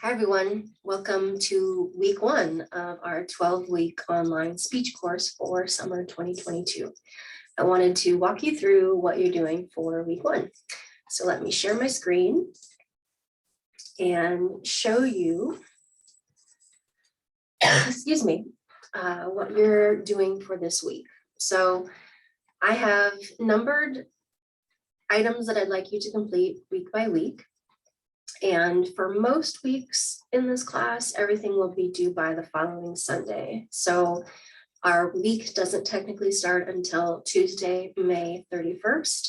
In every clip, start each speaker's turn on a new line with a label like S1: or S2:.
S1: Hi, everyone. Welcome to week one of our 12-week online speech course for summer 2022. I wanted to walk you through what you're doing for week one. So let me share my screen and show you, excuse me, what you're doing for this week. So I have numbered items that I'd like you to complete week by week. And for most weeks in this class, everything will be due by the following Sunday. So our week doesn't technically start until Tuesday, May 31st,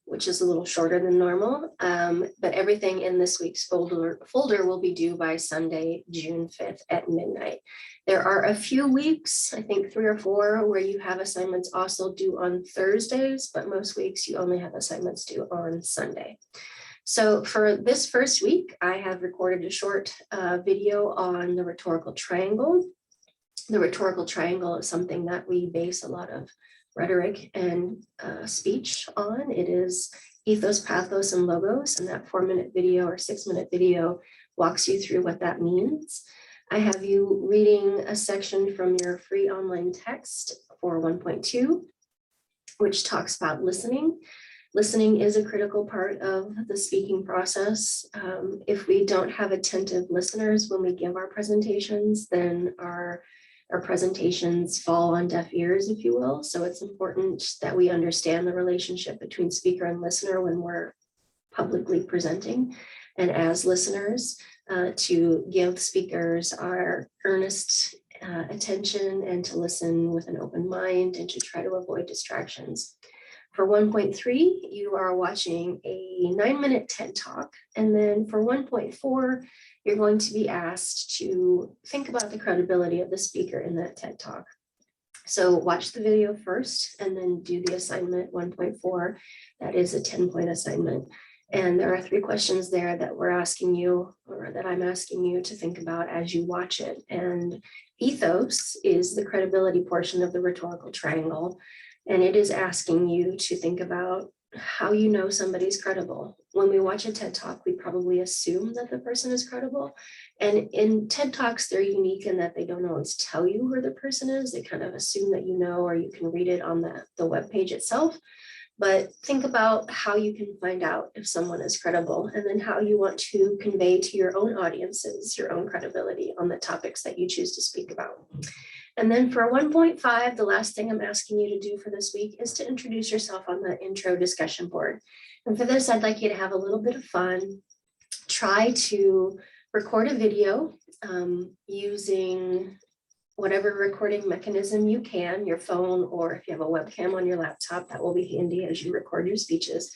S1: which is a little shorter than normal. But everything in this week's folder will be due by Sunday, June 5th at midnight. There are a few weeks, I think 3 or 4, where you have assignments also due on Thursdays, but most weeks you only have assignments due on Sunday. So for this first week, I have recorded a short video on the rhetorical triangle. The rhetorical triangle is something that we base a lot of rhetoric and speech on. It is ethos, pathos, and logos, and that 4-minute video or 6-minute video walks you through what that means. I have you reading a section from your free online text for 1.2, which talks about listening. Listening is a critical part of the speaking process. If we don't have attentive listeners when we give our presentations, then our presentations fall on deaf ears, if you will. So it's important that we understand the relationship between speaker and listener when we're publicly presenting. And as listeners, to give speakers our earnest attention and to listen with an open mind and to try to avoid distractions. For 1.3, you are watching a 9-minute TED Talk. And then for 1.4, you're going to be asked to think about the credibility of the speaker in that TED Talk. So watch the video first and then do the assignment 1.4. That is a 10-point assignment. And there are 3 questions there that we're asking you, or that I'm asking you to think about as you watch it. And ethos is the credibility portion of the rhetorical triangle. And it is asking you to think about how you know somebody's credible. When we watch a TED Talk, we probably assume that the person is credible. And in TED Talks, they're unique in that they don't always tell you who the person is. They kind of assume that you know, or you can read it on the web page itself. But think about how you can find out if someone is credible, and then how you want to convey to your own audiences your own credibility on the topics that you choose to speak about. And then for 1.5, the last thing I'm asking you to do for this week is to introduce yourself on the intro discussion board. And for this, I'd like you to have a little bit of fun. Try to record a video using whatever recording mechanism you can, your phone, or if you have a webcam on your laptop, that will be handy as you record your speeches.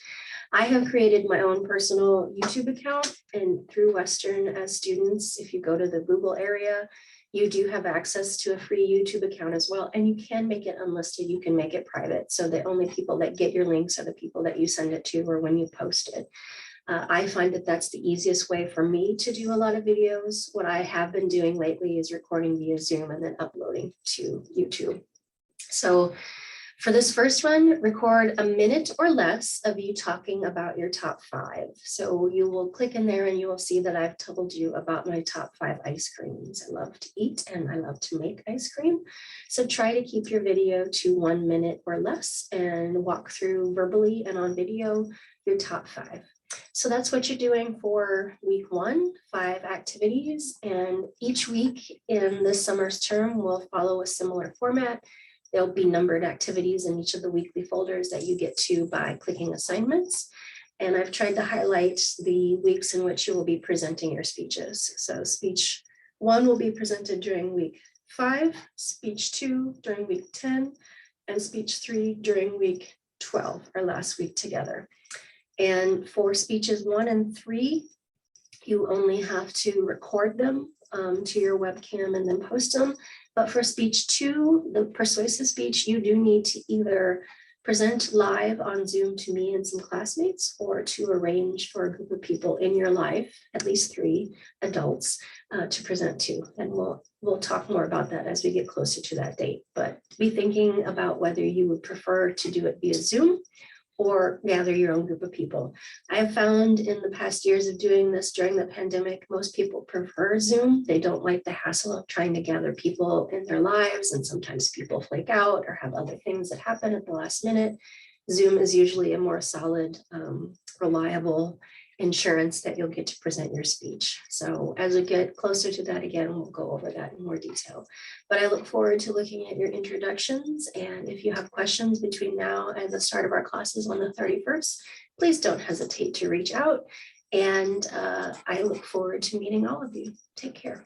S1: I have created my own personal YouTube account, and through Western as students, if you go to the Google area, you do have access to a free YouTube account as well, and you can make it unlisted, you can make it private, so the only people that get your links are the people that you send it to or when you post it. I find that that's the easiest way for me to do a lot of videos. What I have been doing lately is recording via Zoom and then uploading to YouTube. So for this first one, record a minute or less of you talking about your top 5. So you will click in there and you will see that I've told you about my top 5 ice creams. I love to eat and I love to make ice cream. So try to keep your video to 1 minute or less and walk through verbally and on video your top 5. So that's what you're doing for week 1, 5 activities. And each week in this summer's term will follow a similar format. There'll be numbered activities in each of the weekly folders that you get to by clicking assignments. And I've tried to highlight the weeks in which you will be presenting your speeches. So speech 1 will be presented during week 5, speech 2 during week 10, and speech 3 during week 12, our last week together. And for speeches 1 and 3, you only have to record them to your webcam and then post them. But for speech 2, the persuasive speech, you do need to either present live on Zoom to me and some classmates, or to arrange for a group of people in your life, at least 3 adults, to present to. And we'll talk more about that as we get closer to that date. But be thinking about whether you would prefer to do it via Zoom or gather your own group of people. I've found in the past years of doing this during the pandemic, most people prefer Zoom. They don't like the hassle of trying to gather people in their lives, and sometimes people flake out or have other things that happen at the last minute. Zoom is usually a more solid, reliable insurance that you'll get to present your speech. So as we get closer to that again, we'll go over that in more detail. But I look forward to looking at your introductions. And if you have questions between now and the start of our classes on the 31st, please don't hesitate to reach out. And I look forward to meeting all of you. Take care.